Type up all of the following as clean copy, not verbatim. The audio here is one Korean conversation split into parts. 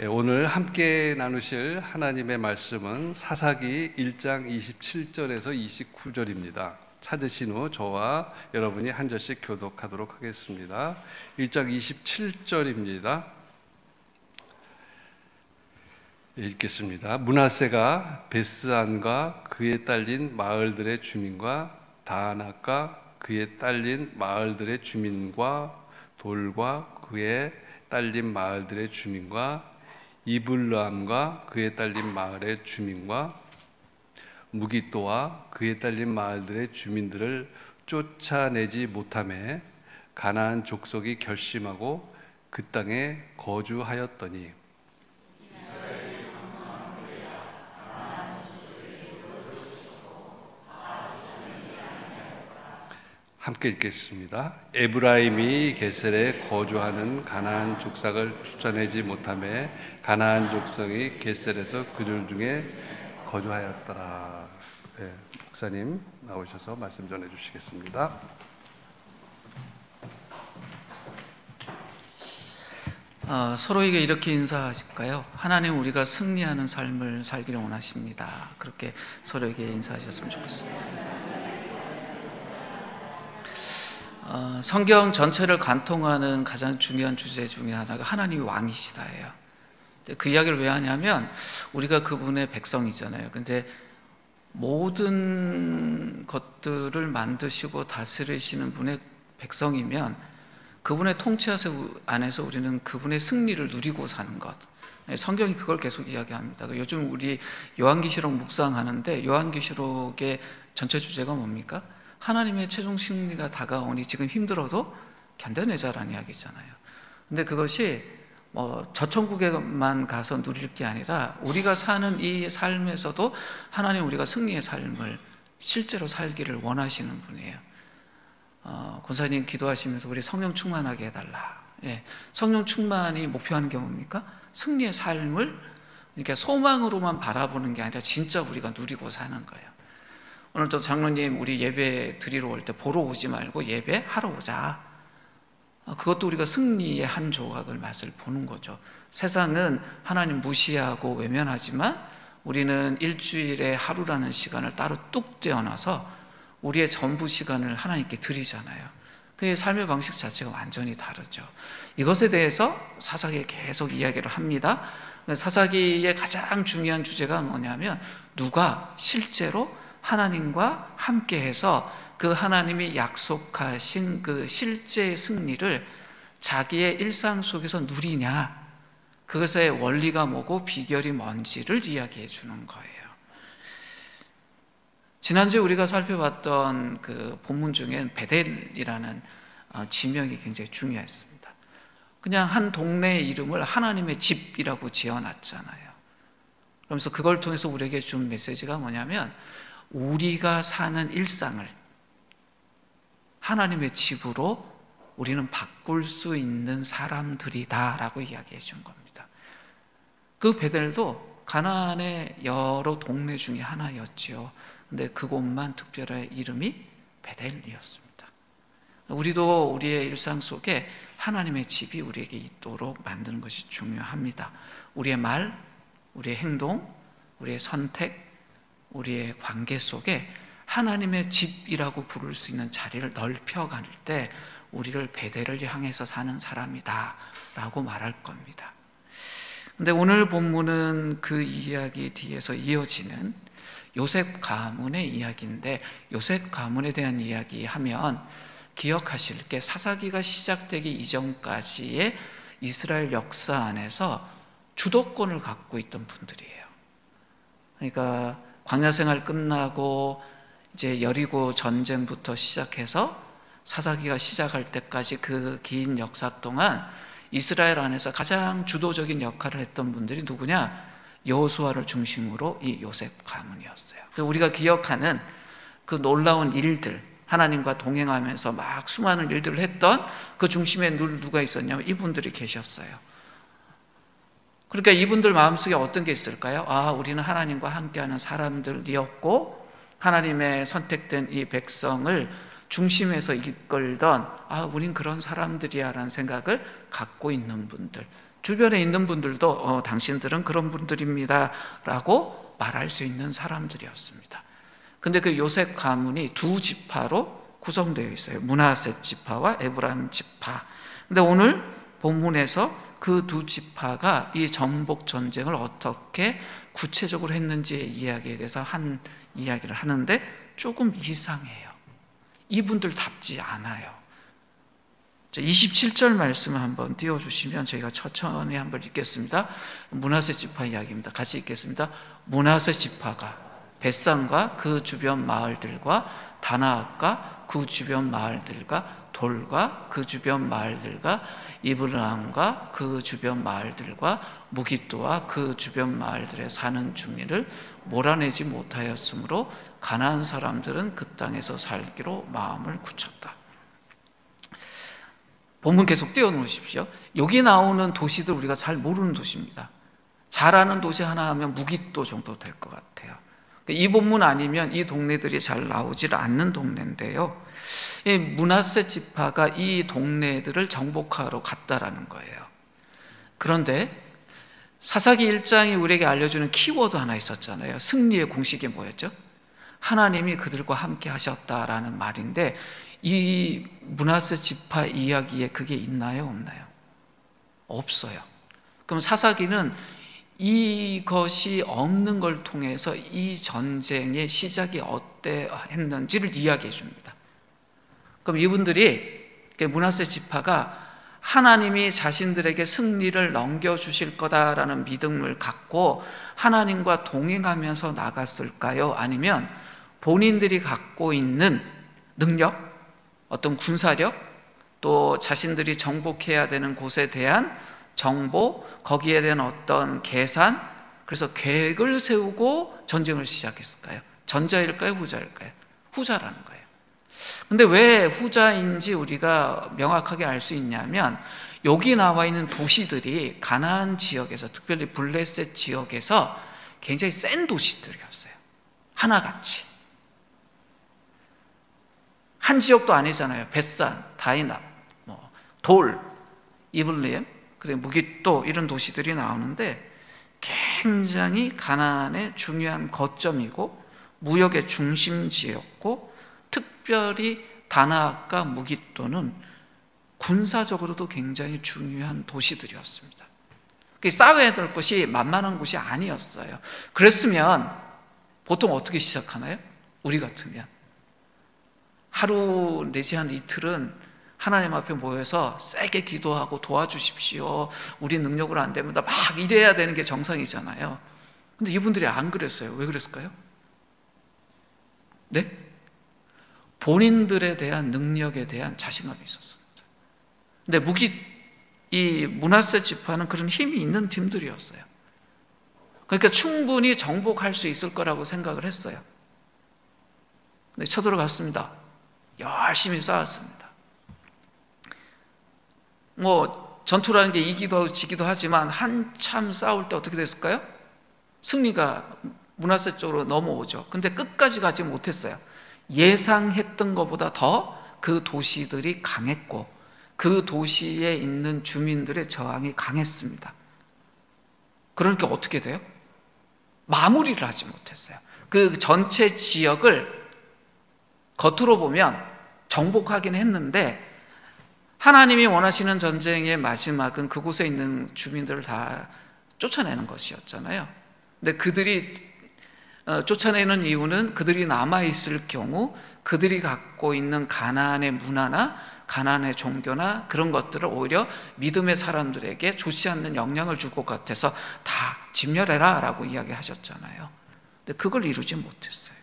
오늘 함께 나누실 하나님의 말씀은 사사기 1장 27절에서 29절입니다. 찾으신 후 저와 여러분이 한 절씩 교독하도록 하겠습니다. 1장 27절입니다. 읽겠습니다. 므낫세가 베스안과 그에 딸린 마을들의 주민과 다낙과 그에 딸린 마을들의 주민과 돌과 그에 딸린 마을들의 주민과 이블람과 그에 딸린 마을의 주민과 무기또와 그에 딸린 마을들의 주민들을 쫓아내지 못하매 가나안 족속이 결심하고 그 땅에 거주하였더니 함께 읽겠습니다. 에브라임이 게셀에 거주하는 가나안 족속을 쫓아내지 못하매 가나안 족속이 게셀에서 그들 중에 거주하였더라. 네, 목사님 나오셔서 말씀 전해 주시겠습니다. 서로에게 이렇게 인사하실까요? 하나님, 우리가 승리하는 삶을 살기를 원하십니다. 그렇게 서로에게 인사하셨으면 좋겠습니다. 성경 전체를 관통하는 가장 중요한 주제 중에 하나가 하나님이 왕이시다예요. 그 이야기를 왜 하냐면 우리가 그분의 백성이잖아요. 근데 모든 것들을 만드시고 다스리시는 분의 백성이면 그분의 통치 안에서 우리는 그분의 승리를 누리고 사는 것. 성경이 그걸 계속 이야기합니다. 요즘 우리 요한계시록 묵상하는데 요한계시록의 전체 주제가 뭡니까? 하나님의 최종 승리가 다가오니 지금 힘들어도 견뎌내자라는 이야기잖아요. 근데 그것이 저 천국에만 가서 누릴 게 아니라 우리가 사는 이 삶에서도 하나님, 우리가 승리의 삶을 실제로 살기를 원하시는 분이에요. 권사님 기도하시면서 우리 성령 충만하게 해달라. 성령 충만이 목표하는 게 뭡니까? 승리의 삶을 그러니까 소망으로만 바라보는 게 아니라 진짜 우리가 누리고 사는 거예요. 오늘도 장로님 우리 예배 드리러 올 때 보러 오지 말고 예배하러 오자. 그것도 우리가 승리의 한 조각을 맛을 보는 거죠. 세상은 하나님 무시하고 외면하지만 우리는 일주일에 하루라는 시간을 따로 뚝 떼어놔서 우리의 전부 시간을 하나님께 드리잖아요. 그 삶의 방식 자체가 완전히 다르죠. 이것에 대해서 사사기에 계속 이야기를 합니다. 사사기의 가장 중요한 주제가 뭐냐면 누가 실제로 하나님과 함께해서 그 하나님이 약속하신 그 실제의 승리를 자기의 일상 속에서 누리냐, 그것의 원리가 뭐고 비결이 뭔지를 이야기해 주는 거예요. 지난주에 우리가 살펴봤던 그 본문 중엔 베델이라는 지명이 굉장히 중요했습니다. 그냥 한 동네의 이름을 하나님의 집이라고 지어놨잖아요. 그러면서 그걸 통해서 우리에게 준 메시지가 뭐냐면 우리가 사는 일상을 하나님의 집으로 우리는 바꿀 수 있는 사람들이다라고 이야기해 준 겁니다. 그 베델도 가나안의 여러 동네 중에 하나였지요. 근데 그곳만 특별한 이름이 베델이었습니다. 우리도 우리의 일상 속에 하나님의 집이 우리에게 있도록 만드는 것이 중요합니다. 우리의 말, 우리의 행동, 우리의 선택, 우리의 관계 속에 하나님의 집이라고 부를 수 있는 자리를 넓혀갈 때 우리를 베델을 향해서 사는 사람이다 라고 말할 겁니다. 근데 오늘 본문은 그 이야기 뒤에서 이어지는 요셉 가문의 이야기인데, 요셉 가문에 대한 이야기 하면 기억하실 게 사사기가 시작되기 이전까지의 이스라엘 역사 안에서 주도권을 갖고 있던 분들이에요. 그러니까 광야 생활 끝나고 이제 여리고 전쟁부터 시작해서 사사기가 시작할 때까지 그 긴 역사 동안 이스라엘 안에서 가장 주도적인 역할을 했던 분들이 누구냐? 여호수아를 중심으로 이 요셉 가문이었어요. 우리가 기억하는 그 놀라운 일들, 하나님과 동행하면서 막 수많은 일들을 했던 그 중심에 누가 있었냐면 이분들이 계셨어요. 그러니까 이분들 마음속에 어떤 게 있을까요? 우리는 하나님과 함께하는 사람들이었고 하나님의 선택된 이 백성을 중심에서 이끌던 우린 그런 사람들이야 라는 생각을 갖고 있는 분들, 주변에 있는 분들도 당신들은 그런 분들입니다 라고 말할 수 있는 사람들이었습니다. 근데 그 요셉 가문이 두 지파로 구성되어 있어요. 므낫세 지파와 에브라임 지파. 근데 오늘 본문에서 그 두 지파가 이 정복 전쟁을 어떻게 구체적으로 했는지의 이야기에 대해서 한 이야기를 하는데 조금 이상해요. 이분들답지 않아요. 27절 말씀을 한번 띄워주시면 저희가 천천히 한번 읽겠습니다. 므낫세 지파 이야기입니다. 같이 읽겠습니다. 므낫세 지파가 벳산과 그 주변 마을들과 다나악과 그 주변 마을들과 돌과 그 주변 마을들과 이브람과 그 주변 마을들과 무깃도와 그 주변 마을들에 사는 주민을 몰아내지 못하였으므로 가나안 사람들은 그 땅에서 살기로 마음을 굳혔다. 본문 계속 띄워놓으십시오. 여기 나오는 도시들 우리가 잘 모르는 도시입니다. 잘 아는 도시 하나 하면 무깃도 정도 될 것 같아요. 이 본문 아니면 이 동네들이 잘 나오질 않는 동네인데요. 이 므낫세 지파가 이 동네들을 정복하러 갔다라는 거예요. 그런데 사사기 1장이 우리에게 알려주는 키워드 하나 있었잖아요. 승리의 공식이 뭐였죠? 하나님이 그들과 함께 하셨다라는 말인데 이 므낫세 지파 이야기에 그게 있나요? 없나요? 없어요. 그럼 사사기는 이것이 없는 걸 통해서 이 전쟁의 시작이 어땠는지를 이야기해 줍니다. 그럼 이분들이 므낫세 지파가 하나님이 자신들에게 승리를 넘겨주실 거다라는 믿음을 갖고 하나님과 동행하면서 나갔을까요? 아니면 본인들이 갖고 있는 능력, 어떤 군사력, 또 자신들이 정복해야 되는 곳에 대한 정보, 거기에 대한 어떤 계산, 그래서 계획을 세우고 전쟁을 시작했을까요? 전자일까요? 후자일까요? 후자라는 거예요. 근데 왜 후자인지 우리가 명확하게 알 수 있냐면 여기 나와 있는 도시들이 가나안 지역에서, 특별히 블레셋 지역에서 굉장히 센 도시들이었어요. 하나같이. 한 지역도 아니잖아요. 벳산, 다이나, 돌, 이블리엠, 그리고 무깃도 이런 도시들이 나오는데 굉장히 가나안의 중요한 거점이고 무역의 중심지였고 특별히 다나악과 무깃도는 군사적으로도 굉장히 중요한 도시들이었습니다. 싸워야 될 것이 만만한 곳이 아니었어요. 그랬으면 보통 어떻게 시작하나요? 우리 같으면 하루 내지 한 이틀은 하나님 앞에 모여서 세게 기도하고 도와주십시오. 우리 능력으로 안 됩니다. 막 이래야 되는 게 정상이잖아요. 근데 이분들이 안 그랬어요. 왜 그랬을까요? 네? 본인들에 대한 능력에 대한 자신감이 있었습니다. 근데 이 므낫세 지파는 그런 힘이 있는 팀들이었어요. 그러니까 충분히 정복할 수 있을 거라고 생각을 했어요. 근데 쳐들어갔습니다. 열심히 싸웠습니다. 전투라는 게 이기도 지기도 하지만 한참 싸울 때 어떻게 됐을까요? 승리가 므낫세 쪽으로 넘어오죠. 근데 끝까지 가지 못했어요. 예상했던 것보다 더 그 도시들이 강했고 그 도시에 있는 주민들의 저항이 강했습니다. 그러니까 어떻게 돼요? 마무리를 하지 못했어요. 그 전체 지역을 겉으로 보면 정복하긴 했는데 하나님이 원하시는 전쟁의 마지막은 그곳에 있는 주민들을 다 쫓아내는 것이었잖아요. 근데 그들이 쫓아내는 이유는 그들이 남아있을 경우 그들이 갖고 있는 가나안의 문화나 가나안의 종교나 그런 것들을 오히려 믿음의 사람들에게 좋지 않는 영향을 줄 것 같아서 다 진멸해라 라고 이야기하셨잖아요. 근데 그걸 이루지 못했어요.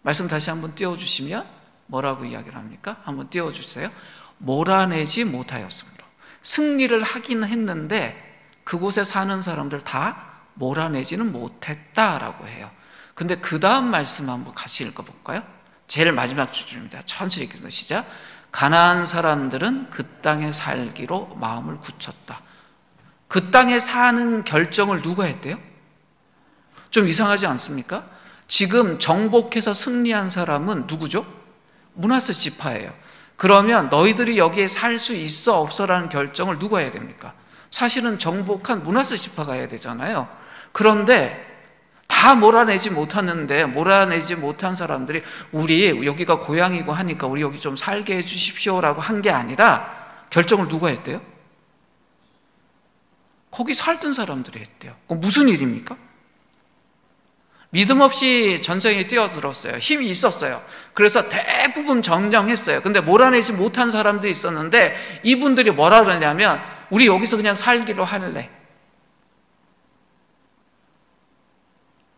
말씀 다시 한번 띄워주시면 뭐라고 이야기를 합니까? 한번 띄워주세요. 몰아내지 못하였으므로. 승리를 하긴 했는데 그곳에 사는 사람들 다 몰아내지는 못했다라고 해요. 근데 그 다음 말씀 한번 같이 읽어볼까요? 제일 마지막 줄입니다. 천천히 읽겠습니다. 시작. 가나안 사람들은 그 땅에 살기로 마음을 굳혔다. 그 땅에 사는 결정을 누가 했대요? 좀 이상하지 않습니까? 지금 정복해서 승리한 사람은 누구죠? 므낫세 지파예요. 그러면 너희들이 여기에 살 수 있어 없어라는 결정을 누가 해야 됩니까? 사실은 정복한 므낫세 지파가 해야 되잖아요. 그런데 다 몰아내지 못한 사람들이 우리 여기가 고향이고 하니까 우리 여기 좀 살게 해주십시오라고 한 게 아니라 결정을 누가 했대요? 거기 살던 사람들이 했대요. 그건 무슨 일입니까? 믿음 없이 전쟁에 뛰어들었어요. 힘이 있었어요. 그래서 대부분 점령했어요. 근데 몰아내지 못한 사람들이 있었는데 이분들이 뭐라 그러냐면 우리 여기서 그냥 살기로 할래.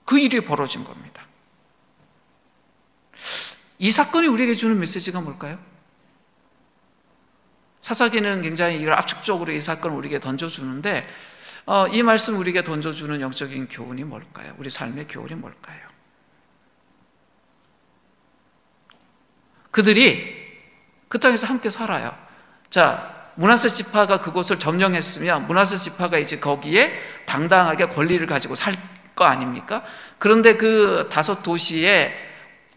그 일이 벌어진 겁니다. 이 사건이 우리에게 주는 메시지가 뭘까요? 사사기는 굉장히 이걸 압축적으로 이 사건을 우리에게 던져주는데 이 말씀 우리에게 던져주는 영적인 교훈이 뭘까요? 우리 삶의 교훈이 뭘까요? 그들이 그 땅에서 함께 살아요. 자, 므낫세 지파가 그곳을 점령했으면 므낫세 지파가 이제 거기에 당당하게 권리를 가지고 살 거 아닙니까? 그런데 그 5도시에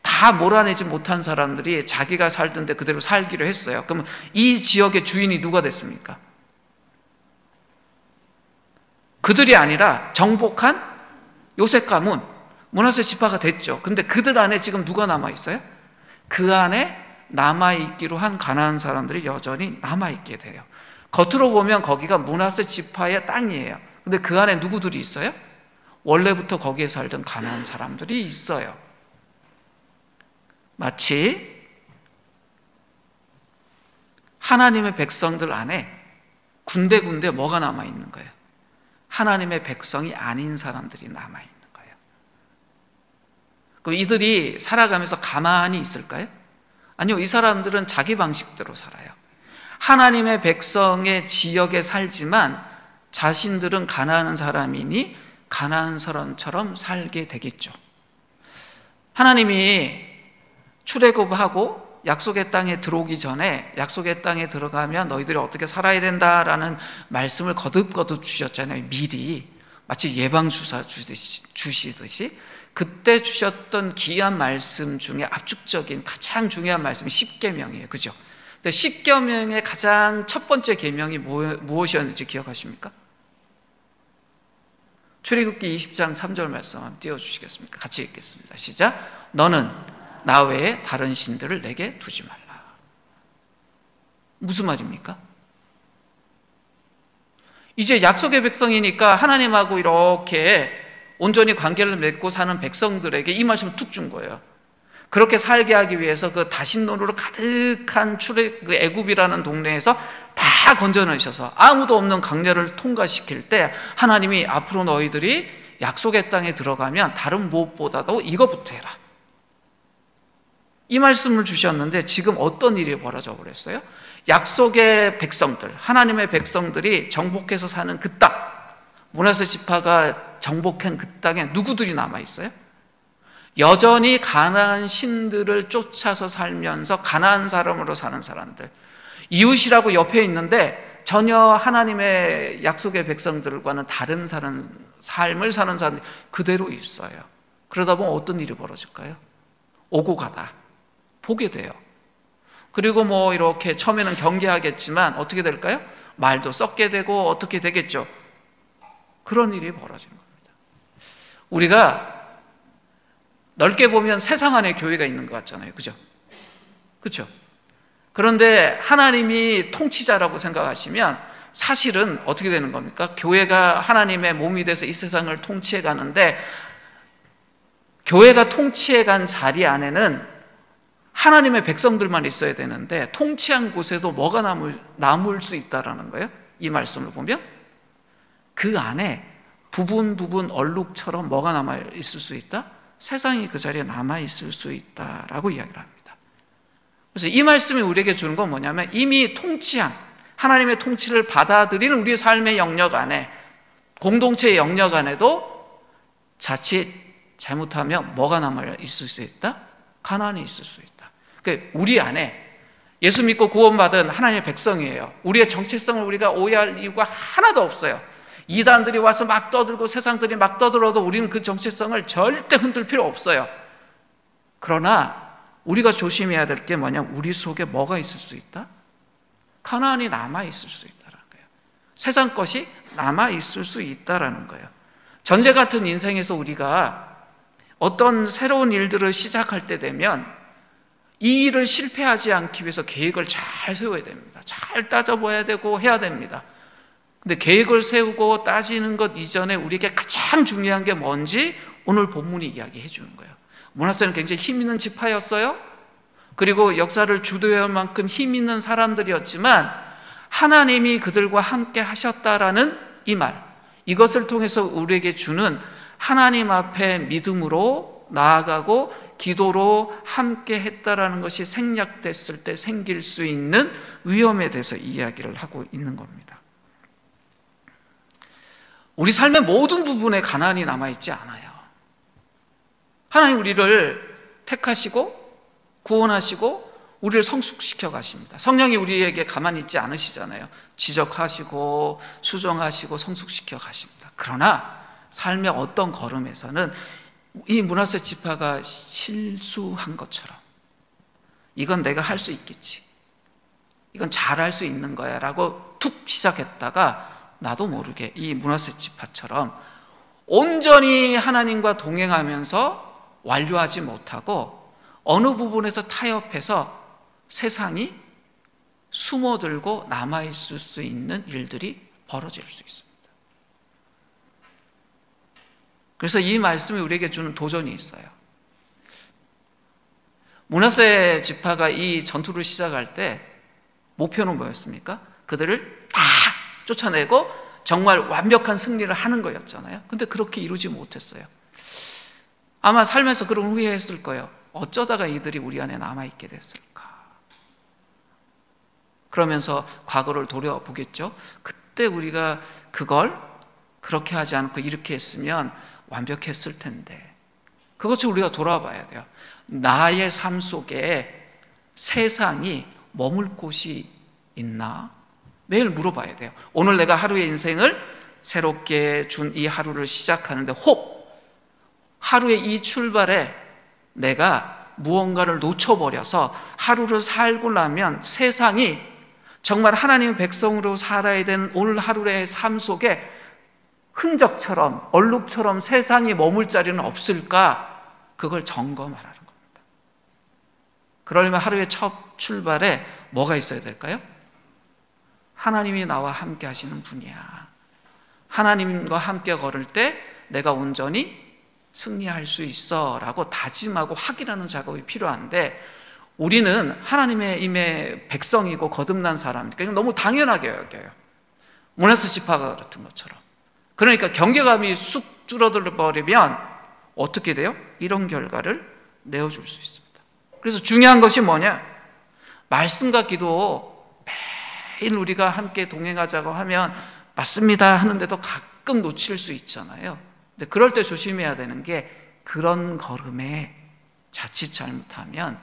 다 몰아내지 못한 사람들이 자기가 살던 데 그대로 살기로 했어요. 그러면 이 지역의 주인이 누가 됐습니까? 그들이 아니라 정복한 요셉 가문, 므낫세 지파가 됐죠. 근데 그들 안에 지금 누가 남아있어요? 그 안에 남아있기로 한 가나안 사람들이 여전히 남아있게 돼요. 겉으로 보면 거기가 므낫세 지파의 땅이에요. 근데 그 안에 누구들이 있어요? 원래부터 거기에 살던 가나안 사람들이 있어요. 마치 하나님의 백성들 안에 군데군데 뭐가 남아있는 거예요? 하나님의 백성이 아닌 사람들이 남아있는 거예요. 그럼 이들이 살아가면서 가만히 있을까요? 아니요, 이 사람들은 자기 방식대로 살아요. 하나님의 백성의 지역에 살지만 자신들은 가나안 사람이니 가나안 사람처럼 살게 되겠죠. 하나님이 출애굽하고 약속의 땅에 들어오기 전에 약속의 땅에 들어가면 너희들이 어떻게 살아야 된다라는 말씀을 거듭거듭 주셨잖아요. 미리 마치 예방주사 주시듯이 그때 주셨던 귀한 말씀 중에 압축적인 가장 중요한 말씀이 십계명이에요. 그죠? 근데 십계명의 가장 첫 번째 계명이 무엇이었는지 기억하십니까? 출애굽기 20장 3절 말씀 한번 띄워주시겠습니까? 같이 읽겠습니다. 시작. 너는 나 외에 다른 신들을 내게 두지 말라. 무슨 말입니까? 이제 약속의 백성이니까 하나님하고 이렇게 온전히 관계를 맺고 사는 백성들에게 이 말씀을 툭 준 거예요. 그렇게 살게 하기 위해서 그 다신론으로 가득한 그 애굽이라는 동네에서 다 건져내셔서 아무도 없는 강야를 통과시킬 때 하나님이 앞으로 너희들이 약속의 땅에 들어가면 다른 무엇보다도 이거부터 해라. 이 말씀을 주셨는데 지금 어떤 일이 벌어져 버렸어요? 약속의 백성들, 하나님의 백성들이 정복해서 사는 그 땅, 므낫세 지파가 정복한 그 땅에 누구들이 남아있어요? 여전히 가나안 신들을 쫓아서 살면서 가나안 사람으로 사는 사람들, 이웃이라고 옆에 있는데 전혀 하나님의 약속의 백성들과는 다른 삶을 사는 사람들이 그대로 있어요. 그러다 보면 어떤 일이 벌어질까요? 오고 가다 보게 돼요. 그리고 뭐 이렇게 처음에는 경계하겠지만 어떻게 될까요? 말도 썩게 되고 어떻게 되겠죠? 그런 일이 벌어지는 겁니다. 우리가 넓게 보면 세상 안에 교회가 있는 것 같잖아요. 그죠? 그렇죠? 그런데 하나님이 통치자라고 생각하시면 사실은 어떻게 되는 겁니까? 교회가 하나님의 몸이 돼서 이 세상을 통치해 가는데 교회가 통치해 간 자리 안에는 하나님의 백성들만 있어야 되는데 통치한 곳에도 뭐가 남을 수 있다라는 거예요. 이 말씀을 보면 그 안에 부분 얼룩처럼 뭐가 남아 있을 수 있다? 세상이 그 자리에 남아 있을 수 있다라고 이야기를 합니다. 그래서 이 말씀이 우리에게 주는 건 뭐냐면 이미 통치한 하나님의 통치를 받아들이는 우리의 삶의 영역 안에 공동체의 영역 안에도 자칫 잘못하면 뭐가 남아 있을 수 있다? 가난이 있을 수 있다. 그러니까 우리 안에 예수 믿고 구원받은 하나님의 백성이에요. 우리의 정체성을 우리가 오해할 이유가 하나도 없어요. 이단들이 와서 막 떠들고 세상들이 막 떠들어도 우리는 그 정체성을 절대 흔들 필요 없어요. 그러나 우리가 조심해야 될 게 뭐냐? 우리 속에 뭐가 있을 수 있다? 가나안이 남아있을 수 있다는 거예요. 세상 것이 남아있을 수 있다는 거예요. 전제 같은 인생에서 우리가 어떤 새로운 일들을 시작할 때 되면 이 일을 실패하지 않기 위해서 계획을 잘 세워야 됩니다. 잘 따져봐야 되고 해야 됩니다. 근데 계획을 세우고 따지는 것 이전에 우리에게 가장 중요한 게 뭔지 오늘 본문이 이야기해 주는 거예요. 므낫세는 굉장히 힘 있는 지파였어요. 그리고 역사를 주도할 만큼 힘 있는 사람들이었지만 하나님이 그들과 함께 하셨다라는 이 말, 이것을 통해서 우리에게 주는 하나님 앞에 믿음으로 나아가고 기도로 함께 했다라는 것이 생략됐을 때 생길 수 있는 위험에 대해서 이야기를 하고 있는 겁니다. 우리 삶의 모든 부분에 가난이 남아있지 않아요. 하나님 우리를 택하시고 구원하시고 우리를 성숙시켜 가십니다. 성령이 우리에게 가만히 있지 않으시잖아요. 지적하시고 수정하시고 성숙시켜 가십니다. 그러나 삶의 어떤 걸음에서는 이 므낫세 지파가 실수한 것처럼 이건 내가 할 수 있겠지, 이건 잘할 수 있는 거야 라고 툭 시작했다가 나도 모르게 이 므낫세 지파처럼 온전히 하나님과 동행하면서 완료하지 못하고 어느 부분에서 타협해서 세상이 숨어들고 남아있을 수 있는 일들이 벌어질 수 있습니다. 그래서 이 말씀이 우리에게 주는 도전이 있어요. 므낫세 지파가 이 전투를 시작할 때 목표는 뭐였습니까? 그들을 다 쫓아내고 정말 완벽한 승리를 하는 거였잖아요. 근데 그렇게 이루지 못했어요. 아마 살면서 그런 후회했을 거예요. 어쩌다가 이들이 우리 안에 남아있게 됐을까? 그러면서 과거를 돌아보겠죠. 그때 우리가 그걸 그렇게 하지 않고 이렇게 했으면 완벽했을 텐데. 그것을 우리가 돌아봐야 돼요. 나의 삶 속에 세상이 머물 곳이 있나? 매일 물어봐야 돼요. 오늘 내가 하루의 인생을 새롭게 준 이 하루를 시작하는데 혹 하루의 이 출발에 내가 무언가를 놓쳐버려서 하루를 살고 나면 세상이 정말 하나님의 백성으로 살아야 되는 오늘 하루의 삶 속에 흔적처럼 얼룩처럼 세상이 머물 자리는 없을까? 그걸 점검하라는 겁니다. 그러려면 하루의 첫 출발에 뭐가 있어야 될까요? 하나님이 나와 함께 하시는 분이야. 하나님과 함께 걸을 때 내가 온전히 승리할 수 있어 라고 다짐하고 확인하는 작업이 필요한데 우리는 하나님의 임의 백성이고 거듭난 사람이니까 너무 당연하게 여겨요. 므낫세 지파가 그랬던 것처럼. 그러니까 경계감이 쑥 줄어들어 버리면 어떻게 돼요? 이런 결과를 내어줄 수 있습니다. 그래서 중요한 것이 뭐냐? 말씀과 기도 매일 우리가 함께 동행하자고 하면 맞습니다 하는데도 가끔 놓칠 수 있잖아요. 근데 그럴 때 조심해야 되는 게 그런 걸음에 자칫 잘못하면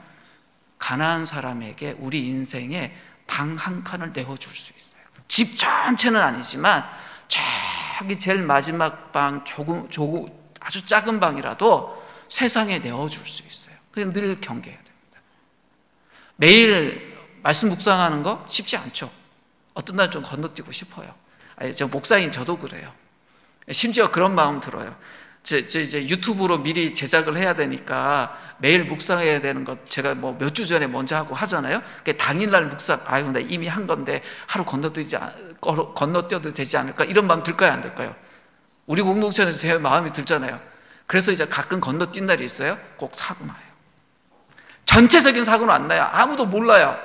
가난한 사람에게 우리 인생에 방 한 칸을 내어줄 수 있어요. 집 전체는 아니지만 저기 제일 마지막 방 조금 아주 작은 방이라도 세상에 내어줄 수 있어요. 그냥 늘 경계해야 됩니다. 매일 말씀 묵상하는 거 쉽지 않죠. 어떤 날 좀 건너뛰고 싶어요. 저 목사인 저도 그래요. 심지어 그런 마음 들어요. 이제 유튜브로 미리 제작을 해야 되니까 매일 묵상해야 되는 것 제가 뭐 몇 주 전에 먼저 하고 하잖아요. 당일날 묵상, 아유, 나 이미 한 건데 하루 건너뛰어도 되지 않을까? 이런 마음 들까요, 안 들까요? 우리 공동체에서 제 마음이 들잖아요. 그래서 이제 가끔 건너뛴 날이 있어요. 꼭 사고 나요. 전체적인 사고는 안 나요. 아무도 몰라요.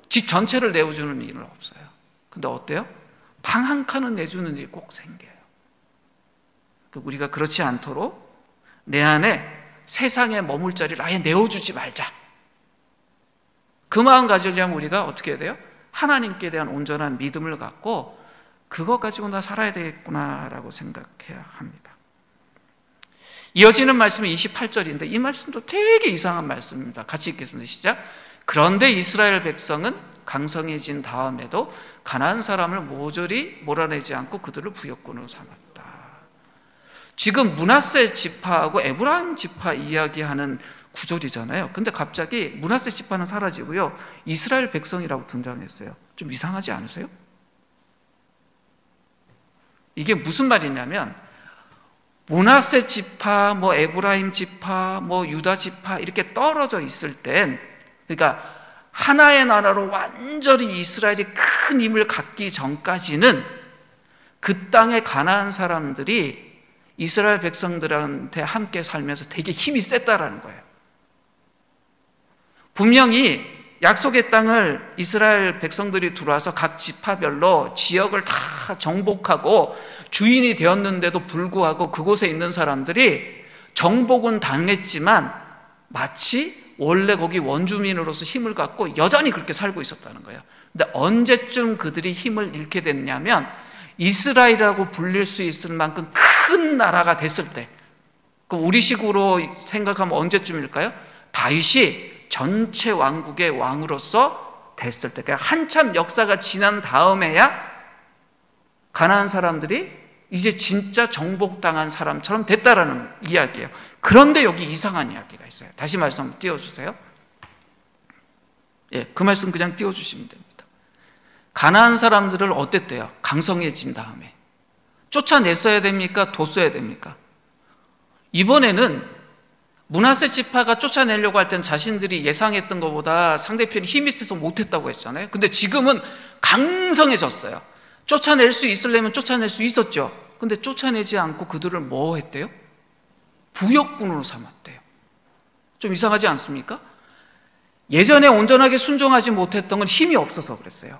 집 전체를 내어주는 일은 없어요. 근데 어때요? 방 한 칸은 내주는 일이 꼭 생겨요. 우리가 그렇지 않도록 내 안에 세상에 머물 자리를 아예 내어주지 말자. 그 마음 가지려면 우리가 어떻게 해야 돼요? 하나님께 대한 온전한 믿음을 갖고 그것 가지고 나 살아야 되겠구나라고 생각해야 합니다. 이어지는 말씀은 28절인데 이 말씀도 되게 이상한 말씀입니다. 같이 읽겠습니다. 시작. 그런데 이스라엘 백성은 강성해진 다음에도 가나안 사람을 모조리 몰아내지 않고 그들을 부역군으로 삼았다. 지금 므낫세 지파하고 에브라임 지파 이야기하는 구절이잖아요. 근데 갑자기 므낫세 지파는 사라지고요, 이스라엘 백성이라고 등장했어요. 좀 이상하지 않으세요? 이게 무슨 말이냐면, 므낫세 지파, 뭐 에브라임 지파, 뭐 유다 지파 이렇게 떨어져 있을 땐, 그러니까 하나의 나라로 완전히 이스라엘이 큰 힘을 갖기 전까지는 그 땅의 가나안 사람들이 이스라엘 백성들한테 함께 살면서 되게 힘이 셌다라는 거예요. 분명히 약속의 땅을 이스라엘 백성들이 들어와서 각 지파별로 지역을 다 정복하고 주인이 되었는데도 불구하고 그곳에 있는 사람들이 정복은 당했지만 마치 원래 거기 원주민으로서 힘을 갖고 여전히 그렇게 살고 있었다는 거예요. 근데 언제쯤 그들이 힘을 잃게 됐냐면, 이스라엘이라고 불릴 수 있을 만큼 큰 나라가 됐을 때, 그럼 우리식으로 생각하면 언제쯤일까요? 다윗이 전체 왕국의 왕으로서 됐을 때, 그러니까 한참 역사가 지난 다음에야 가나안 사람들이 이제 진짜 정복당한 사람처럼 됐다라는 이야기예요. 그런데 여기 이상한 이야기가 있어요. 다시 말씀 한번 띄워주세요. 예, 그 말씀 그냥 띄워주시면 됩니다. 가나안 사람들을 어땠대요? 강성해진 다음에 쫓아냈어야 됩니까? 뒀어야 됩니까? 이번에는 므낫세 지파가 쫓아내려고 할 땐 자신들이 예상했던 것보다 상대편이 힘이 세서 못했다고 했잖아요. 근데 지금은 강성해졌어요. 쫓아낼 수 있으려면 쫓아낼 수 있었죠. 근데 쫓아내지 않고 그들을 뭐 했대요? 부역군으로 삼았대요. 좀 이상하지 않습니까? 예전에 온전하게 순종하지 못했던 건 힘이 없어서 그랬어요.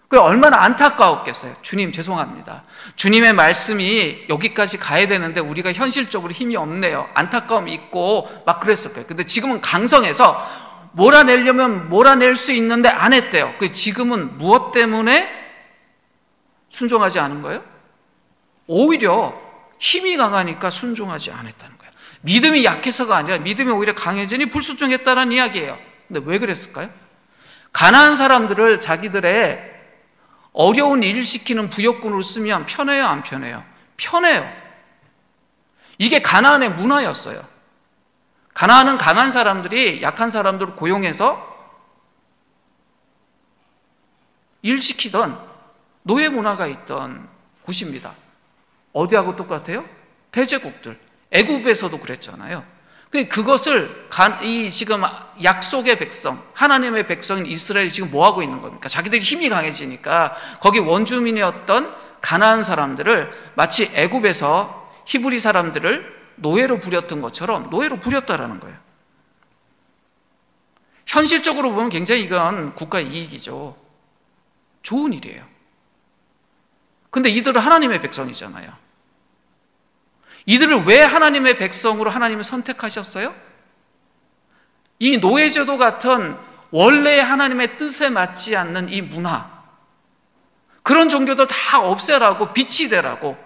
그게 얼마나 안타까웠겠어요. 주님 죄송합니다. 주님의 말씀이 여기까지 가야 되는데 우리가 현실적으로 힘이 없네요. 안타까움이 있고 막 그랬을 거예요. 근데 지금은 강성해서 몰아내려면 몰아낼 수 있는데 안 했대요. 지금은 무엇 때문에 순종하지 않은 거예요? 오히려 힘이 강하니까 순종하지 않았다는 거예요. 믿음이 약해서가 아니라 믿음이 오히려 강해지니 불순종했다는 이야기예요. 근데 왜 그랬을까요? 가나안 사람들을 자기들의 어려운 일을 시키는 부역군으로 쓰면 편해요, 안 편해요? 편해요. 이게 가나안의 문화였어요. 가나안은 강한 사람들이 약한 사람들을 고용해서 일 시키던 노예 문화가 있던 곳입니다. 어디하고 똑같아요? 대제국들. 애굽에서도 그랬잖아요. 그것을 이 지금 약속의 백성, 하나님의 백성인 이스라엘이 지금 뭐 하고 있는 겁니까? 자기들이 힘이 강해지니까 거기 원주민이었던 가나안 사람들을 마치 애굽에서 히브리 사람들을 노예로 부렸던 것처럼 노예로 부렸다라는 거예요. 현실적으로 보면 굉장히 이건 국가의 이익이죠. 좋은 일이에요. 근데 이들은 하나님의 백성이잖아요. 이들을 왜 하나님의 백성으로 하나님을 선택하셨어요? 이 노예제도 같은 원래 하나님의 뜻에 맞지 않는 이 문화, 그런 종교들 다 없애라고, 빛이 되라고,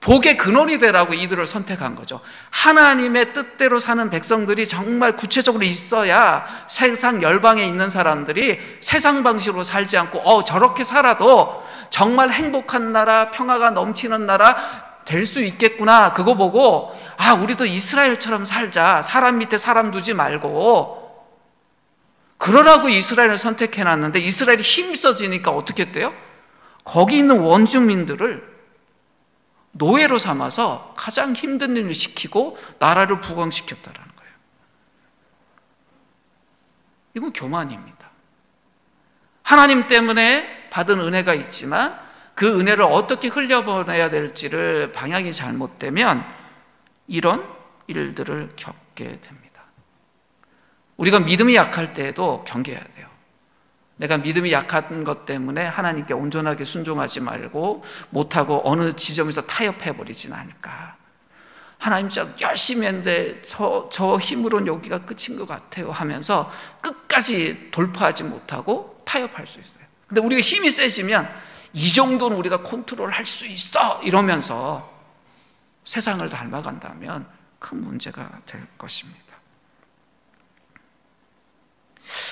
복의 근원이 되라고 이들을 선택한 거죠. 하나님의 뜻대로 사는 백성들이 정말 구체적으로 있어야 세상 열방에 있는 사람들이 세상 방식으로 살지 않고 저렇게 살아도 정말 행복한 나라, 평화가 넘치는 나라 될 수 있겠구나. 그거 보고 우리도 이스라엘처럼 살자. 사람 밑에 사람 두지 말고. 그러라고 이스라엘을 선택해놨는데 이스라엘이 힘이 써지니까 어떻게 했대요? 거기 있는 원주민들을 노예로 삼아서 가장 힘든 일을 시키고 나라를 부강시켰다는 거예요. 이건 교만입니다. 하나님 때문에 받은 은혜가 있지만 그 은혜를 어떻게 흘려보내야 될지를 방향이 잘못되면 이런 일들을 겪게 됩니다. 우리가 믿음이 약할 때에도 경계해야 돼요. 내가 믿음이 약한 것 때문에 하나님께 온전하게 순종하지 말고 못하고 어느 지점에서 타협해버리진 않을까. 하나님 진짜 열심히 했는데 저 힘으로는 여기가 끝인 것 같아요 하면서 끝까지 돌파하지 못하고 타협할 수 있어요. 근데 우리가 힘이 세지면 이 정도는 우리가 컨트롤할 수 있어 이러면서 세상을 닮아간다면 큰 문제가 될 것입니다.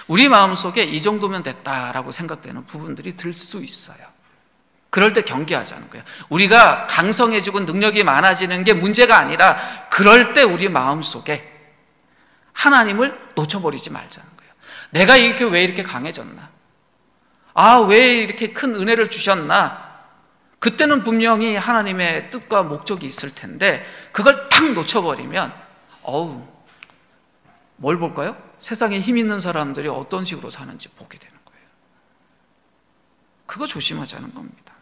우리 마음속에 이 정도면 됐다라고 생각되는 부분들이 들 수 있어요. 그럴 때 경계하자는 거예요. 우리가 강성해지고 능력이 많아지는 게 문제가 아니라 그럴 때 우리 마음속에 하나님을 놓쳐버리지 말자는 거예요. 내가 이렇게 왜 이렇게 강해졌나? 왜 이렇게 큰 은혜를 주셨나? 그때는 분명히 하나님의 뜻과 목적이 있을 텐데 그걸 탁 놓쳐버리면 뭘 볼까요? 세상에 힘 있는 사람들이 어떤 식으로 사는지 보게 되는 거예요. 그거 조심하자는 겁니다.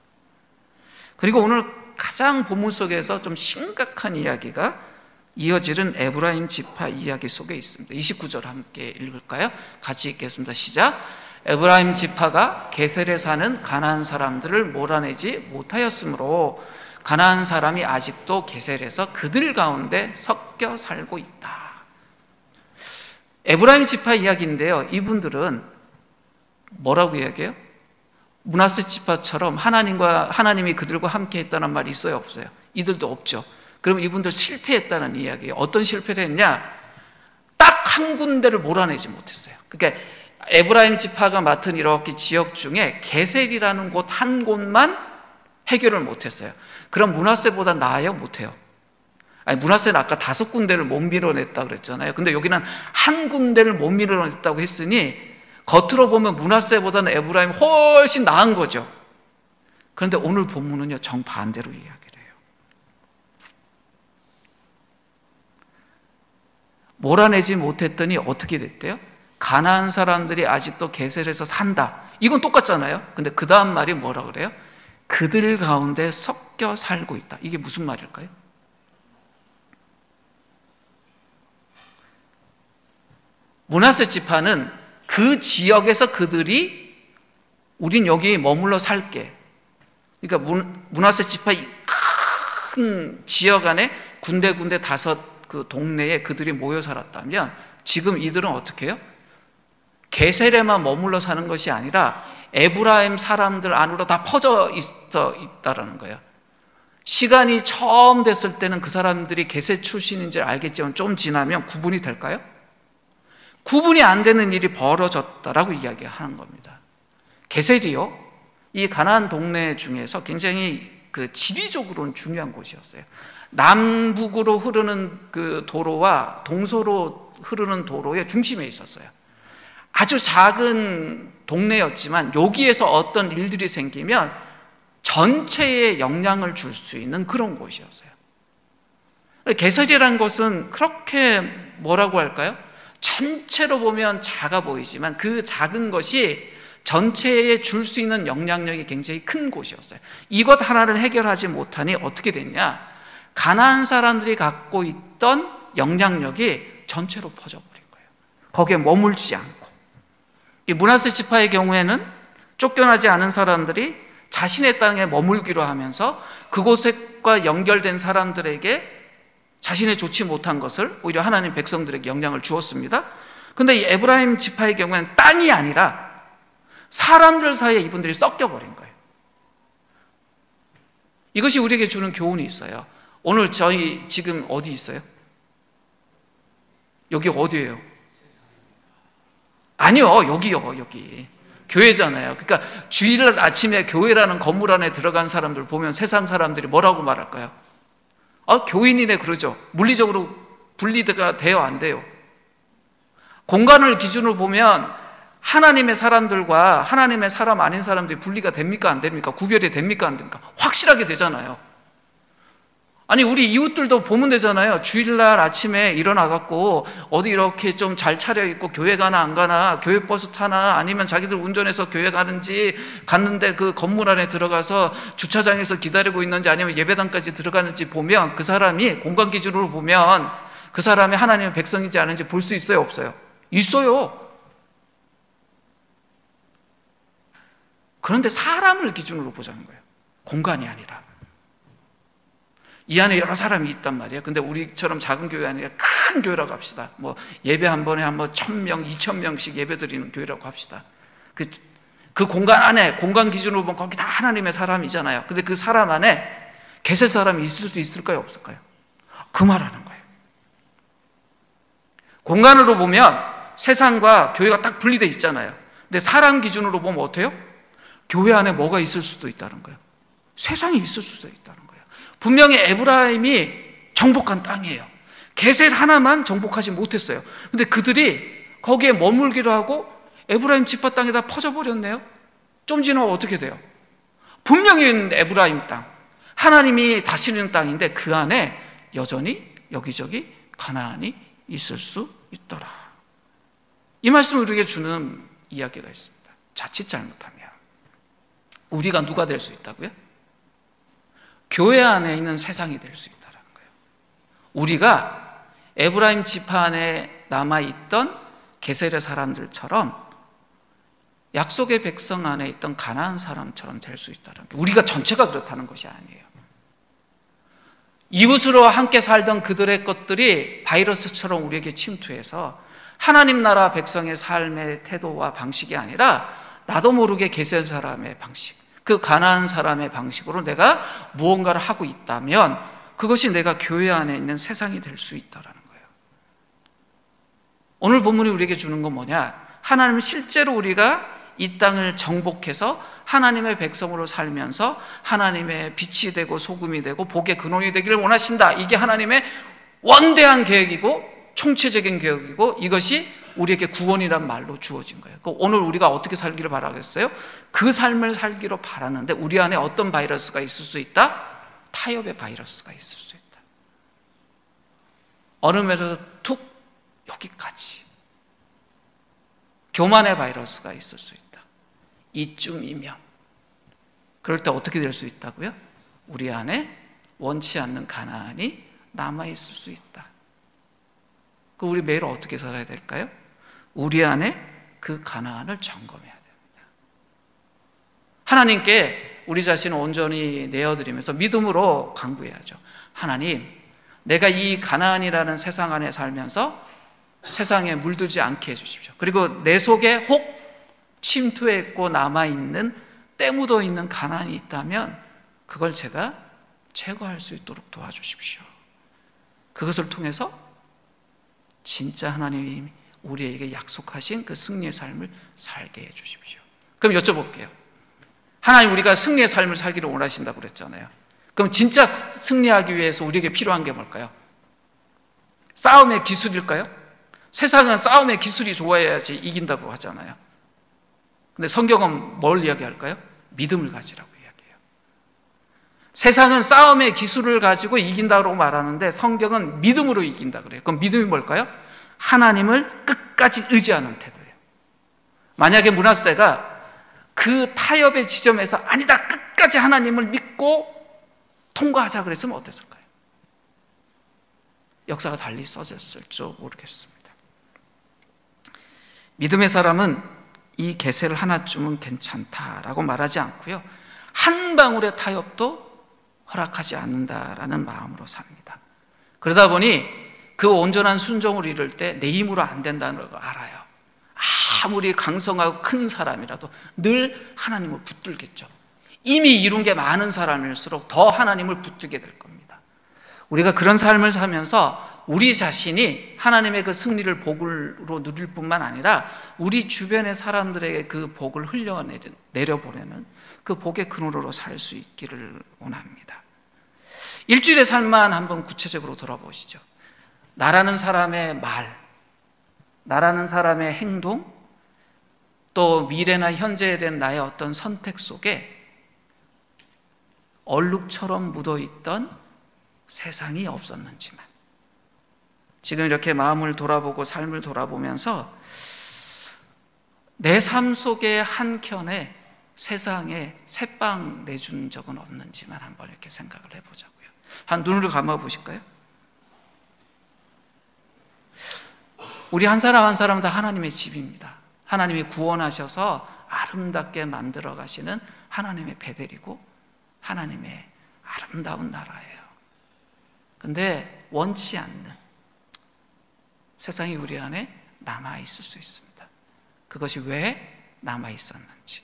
그리고 오늘 가장 본문 속에서 좀 심각한 이야기가 이어지는 에브라임 지파 이야기 속에 있습니다. 29절 함께 읽을까요? 같이 읽겠습니다. 시작. 에브라임 지파가 게셀에 사는 가나안 사람들을 몰아내지 못하였으므로 가나안 사람이 아직도 게셀에서 그들 가운데 섞여 살고 있다. 에브라임 지파 이야기인데요. 이분들은 뭐라고 이야기해요? 므낫세 지파처럼 하나님이 그들과 함께 했다는 말이 있어요, 없어요? 이들도 없죠. 그럼 이분들 실패했다는 이야기예요. 어떤 실패를 했냐? 딱 한 군데를 몰아내지 못했어요. 그러니까 에브라임 지파가 맡은 이렇게 지역 중에 게셀이라는 곳 한 곳만 해결을 못했어요. 그럼 므낫세보다 나아요? 못해요? 므낫세는 아까 5군데를 못 밀어냈다고 그랬잖아요. 근데 여기는 한 군데를 못 밀어냈다고 했으니 겉으로 보면 므낫세보다는 에브라임이 훨씬 나은 거죠. 그런데 오늘 본문은요, 정반대로 이야기를 해요. 몰아내지 못했더니 어떻게 됐대요? 가나안 사람들이 아직도 게셀에서 산다. 이건 똑같잖아요. 근데 그 다음 말이 뭐라 그래요? 그들 가운데 섞여 살고 있다. 이게 무슨 말일까요? 므낫세 지파는 그 지역에서 그들이 우린 여기 머물러 살게. 그러니까 므낫세 지파 큰 지역 안에 군데군데 5 그 동네에 그들이 모여 살았다면 지금 이들은 어떻게 해요? 게셀에만 머물러 사는 것이 아니라 에브라임 사람들 안으로 다 퍼져 있다라는 거예요. 시간이 처음 됐을 때는 그 사람들이 게셀 출신인지 알겠지만 좀 지나면 구분이 될까요? 구분이 안 되는 일이 벌어졌다라고 이야기하는 겁니다. 게셀이요, 이 가나안 동네 중에서 굉장히 그 지리적으로는 중요한 곳이었어요. 남북으로 흐르는 그 도로와 동서로 흐르는 도로의 중심에 있었어요. 아주 작은 동네였지만 여기에서 어떤 일들이 생기면 전체에 영향을 줄 수 있는 그런 곳이었어요. 게셀이라는 것은 그렇게 뭐라고 할까요? 전체로 보면 작아 보이지만 그 작은 것이 전체에 줄 수 있는 영향력이 굉장히 큰 곳이었어요. 이것 하나를 해결하지 못하니 어떻게 됐냐? 가나안 사람들이 갖고 있던 영향력이 전체로 퍼져버린 거예요. 거기에 머물지 않고. 이 므낫세 지파의 경우에는 쫓겨나지 않은 사람들이 자신의 땅에 머물기로 하면서 그곳과 연결된 사람들에게 자신의 좋지 못한 것을 오히려 하나님 백성들에게 영향을 주었습니다. 그런데 이 에브라임 지파의 경우에는 땅이 아니라 사람들 사이에 이분들이 섞여버린 거예요. 이것이 우리에게 주는 교훈이 있어요. 오늘 저희 지금 어디 있어요? 여기 어디예요? 아니요, 여기요, 여기. 교회잖아요. 그러니까 주일 아침에 교회라는 건물 안에 들어간 사람들 보면 세상 사람들이 뭐라고 말할까요? 교인이네 그러죠. 물리적으로 분리가 돼요, 안 돼요? 공간을 기준으로 보면 하나님의 사람들과 하나님의 사람 아닌 사람들이 분리가 됩니까, 안 됩니까? 구별이 됩니까, 안 됩니까? 확실하게 되잖아요. 아니, 우리 이웃들도 보면 되잖아요. 주일날 아침에 일어나갖고 어디 이렇게 좀 잘 차려입고 교회 가나 안 가나, 교회 버스 타나, 아니면 자기들 운전해서 교회 가는지, 갔는데 그 건물 안에 들어가서 주차장에서 기다리고 있는지, 아니면 예배당까지 들어가는지 보면 그 사람이 공간 기준으로 보면 그 사람이 하나님의 백성이지 않은지 볼 수 있어요, 없어요? 있어요. 그런데 사람을 기준으로 보자는 거예요. 공간이 아니라. 이 안에 여러 사람이 있단 말이에요. 근데 우리처럼 작은 교회 아니라 큰 교회라고 합시다. 뭐 예배 한 번에 한 1,000명, 2,000명씩 예배 드리는 교회라고 합시다. 그 공간 안에, 공간 기준으로 보면 거기 다 하나님의 사람이잖아요. 근데 그 사람 안에 게셀 사람이 있을 수 있을까요, 없을까요? 그 말하는 거예요. 공간으로 보면 세상과 교회가 딱 분리되어 있잖아요. 근데 사람 기준으로 보면 어때요? 교회 안에 뭐가 있을 수도 있다는 거예요. 세상이 있을 수도 있다는 거예요. 분명히 에브라임이 정복한 땅이에요. 게셀 하나만 정복하지 못했어요. 근데 그들이 거기에 머물기로 하고 에브라임 지파 땅에다 퍼져버렸네요. 좀 지나면 어떻게 돼요? 분명히 에브라임 땅, 하나님이 다스리는 땅인데 그 안에 여전히 여기저기 가나안이 있을 수 있더라. 이 말씀을 우리에게 주는 이야기가 있습니다. 자칫 잘못하면 우리가 누가 될 수 있다고요? 교회 안에 있는 세상이 될 수 있다는 거예요. 우리가 에브라임 지파 안에 남아있던 게셀의 사람들처럼 약속의 백성 안에 있던 가나안 사람처럼 될 수 있다는 거예요. 우리가 전체가 그렇다는 것이 아니에요. 이웃으로 함께 살던 그들의 것들이 바이러스처럼 우리에게 침투해서 하나님 나라 백성의 삶의 태도와 방식이 아니라 나도 모르게 게셀 사람의 방식, 그 가나안 사람의 방식으로 내가 무언가를 하고 있다면 그것이 내가 교회 안에 있는 세상이 될 수 있다는 거예요. 오늘 본문이 우리에게 주는 건 뭐냐? 하나님은 실제로 우리가 이 땅을 정복해서 하나님의 백성으로 살면서 하나님의 빛이 되고 소금이 되고 복의 근원이 되기를 원하신다. 이게 하나님의 원대한 계획이고 총체적인 계획이고 이것이 우리에게 구원이란 말로 주어진 거예요. 오늘 우리가 어떻게 살기를 바라겠어요? 그 삶을 살기로 바라는데 우리 안에 어떤 바이러스가 있을 수 있다? 타협의 바이러스가 있을 수 있다. 어느 면에서 툭 여기까지 교만의 바이러스가 있을 수 있다. 이쯤이면 그럴 때 어떻게 될 수 있다고요? 우리 안에 원치 않는 가나안이 남아있을 수 있다. 그 우리 매일 어떻게 살아야 될까요? 우리 안에 그 가나안을 점검해야 됩니다. 하나님께 우리 자신을 온전히 내어드리면서 믿음으로 간구해야죠. 하나님, 내가 이 가나안이라는 세상 안에 살면서 세상에 물들지 않게 해주십시오. 그리고 내 속에 혹 침투했고 남아있는 때 묻어있는 가나안이 있다면 그걸 제가 제거할 수 있도록 도와주십시오. 그것을 통해서 진짜 하나님이 우리에게 약속하신 그 승리의 삶을 살게 해주십시오. 그럼 여쭤볼게요. 하나님, 우리가 승리의 삶을 살기를 원하신다고 그랬잖아요. 그럼 진짜 승리하기 위해서 우리에게 필요한 게 뭘까요? 싸움의 기술일까요? 세상은 싸움의 기술이 좋아야지 이긴다고 하잖아요. 근데 성경은 뭘 이야기할까요? 믿음을 가지라고 이야기해요. 세상은 싸움의 기술을 가지고 이긴다고 말하는데 성경은 믿음으로 이긴다 그래요. 그럼 믿음이 뭘까요? 하나님을 끝까지 의지하는 태도예요. 만약에 므낫세가 그 타협의 지점에서 아니다, 끝까지 하나님을 믿고 통과하자 그랬으면 어땠을까요? 역사가 달리 써졌을지 모르겠습니다. 믿음의 사람은 이 게셀 하나쯤은 괜찮다라고 말하지 않고요, 한 방울의 타협도 허락하지 않는다라는 마음으로 삽니다. 그러다 보니 그 온전한 순종을 이룰 때 내 힘으로 안 된다는 걸 알아요. 아무리 강성하고 큰 사람이라도 늘 하나님을 붙들겠죠. 이미 이룬 게 많은 사람일수록 더 하나님을 붙들게 될 겁니다. 우리가 그런 삶을 살면서 우리 자신이 하나님의 그 승리를 복으로 누릴 뿐만 아니라 우리 주변의 사람들에게 그 복을 흘려내려보내는 그 복의 근원으로 살 수 있기를 원합니다. 일주일의 삶만 한번 구체적으로 돌아보시죠. 나라는 사람의 말, 나라는 사람의 행동, 또 미래나 현재에 대한 나의 어떤 선택 속에 얼룩처럼 묻어있던 세상이 없었는지만, 지금 이렇게 마음을 돌아보고 삶을 돌아보면서 내 삶 속의 한켠에 세상에 새빵 내준 적은 없는지만 한번 이렇게 생각을 해보자고요. 한 눈을 감아 보실까요? 우리 한 사람 한 사람 다 하나님의 집입니다. 하나님이 구원하셔서 아름답게 만들어 가시는 하나님의 베델이고 하나님의 아름다운 나라예요. 근데 원치 않는 세상이 우리 안에 남아있을 수 있습니다. 그것이 왜 남아있었는지,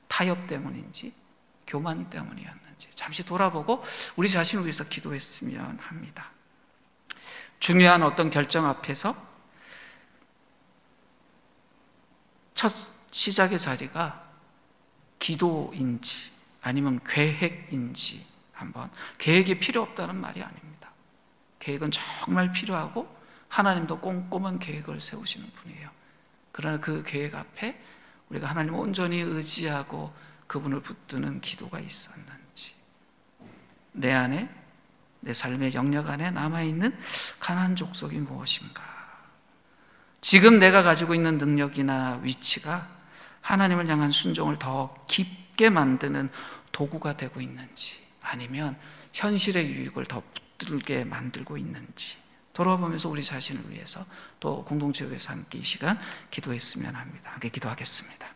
타협 때문인지 교만 때문이었는지 잠시 돌아보고 우리 자신을 위해서 기도했으면 합니다. 중요한 어떤 결정 앞에서 첫 시작의 자리가 기도인지 아니면 계획인지, 한번 계획이 필요 없다는 말이 아닙니다. 계획은 정말 필요하고 하나님도 꼼꼼한 계획을 세우시는 분이에요. 그러나 그 계획 앞에 우리가 하나님을 온전히 의지하고 그분을 붙드는 기도가 있었는지, 내 안에, 내 삶의 영역 안에 남아있는 가나안 족속이 무엇인가, 지금 내가 가지고 있는 능력이나 위치가 하나님을 향한 순종을 더 깊게 만드는 도구가 되고 있는지, 아니면 현실의 유익을 더 붙들게 만들고 있는지 돌아보면서 우리 자신을 위해서 또 공동체를 위해서 함께 이 시간 기도했으면 합니다. 함께 기도하겠습니다.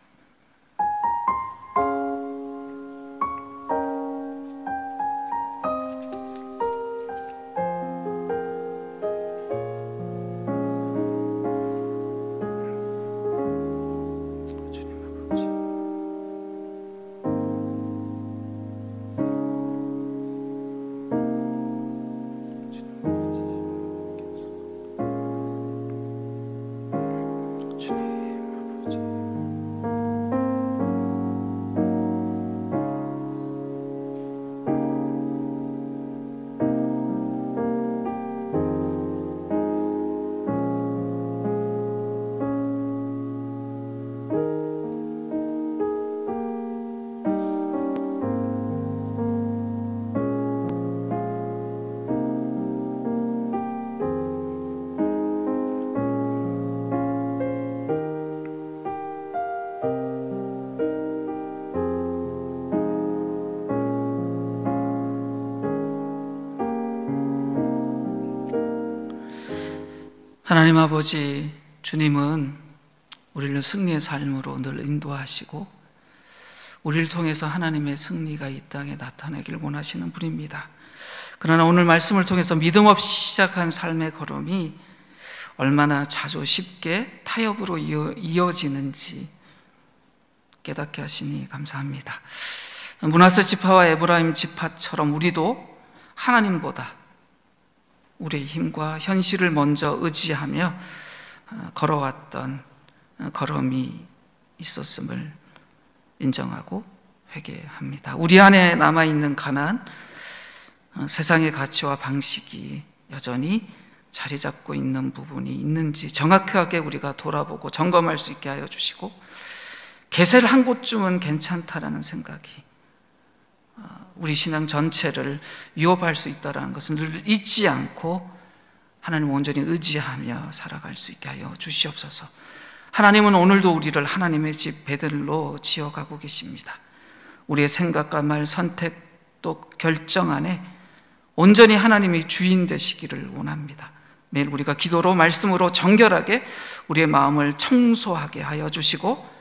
하나님 아버지, 주님은 우리를 승리의 삶으로 늘 인도하시고 우리를 통해서 하나님의 승리가 이 땅에 나타나길 원하시는 분입니다. 그러나 오늘 말씀을 통해서 믿음 없이 시작한 삶의 걸음이 얼마나 자주 쉽게 타협으로 이어지는지 깨닫게 하시니 감사합니다. 므낫세 지파와 에브라임 지파처럼 우리도 하나님보다 우리의 힘과 현실을 먼저 의지하며 걸어왔던 걸음이 있었음을 인정하고 회개합니다. 우리 안에 남아있는 가나안, 세상의 가치와 방식이 여전히 자리 잡고 있는 부분이 있는지 정확하게 우리가 돌아보고 점검할 수 있게 하여 주시고, 게세를 한 곳쯤은 괜찮다라는 생각이 우리 신앙 전체를 위협할 수 있다는 것을 늘 잊지 않고 하나님 온전히 의지하며 살아갈 수 있게 하여 주시옵소서. 하나님은 오늘도 우리를 하나님의 집 베들로 지어가고 계십니다. 우리의 생각과 말, 선택 또 결정 안에 온전히 하나님이 주인 되시기를 원합니다. 매일 우리가 기도로 말씀으로 정결하게 우리의 마음을 청소하게 하여 주시고,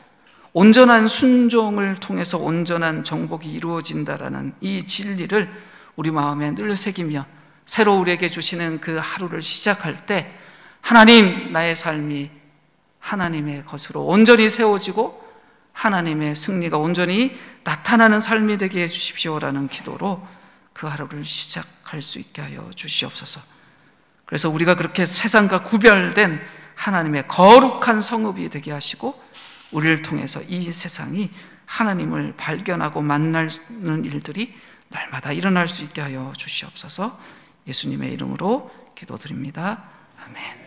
온전한 순종을 통해서 온전한 정복이 이루어진다라는 이 진리를 우리 마음에 늘 새기며 새로 우리에게 주시는 그 하루를 시작할 때 하나님, 나의 삶이 하나님의 것으로 온전히 세워지고 하나님의 승리가 온전히 나타나는 삶이 되게 해주십시오라는 기도로 그 하루를 시작할 수 있게 하여 주시옵소서. 그래서 우리가 그렇게 세상과 구별된 하나님의 거룩한 성읍이 되게 하시고, 우리를 통해서 이 세상이 하나님을 발견하고 만나는 일들이 날마다 일어날 수 있게 하여 주시옵소서. 예수님의 이름으로 기도드립니다. 아멘.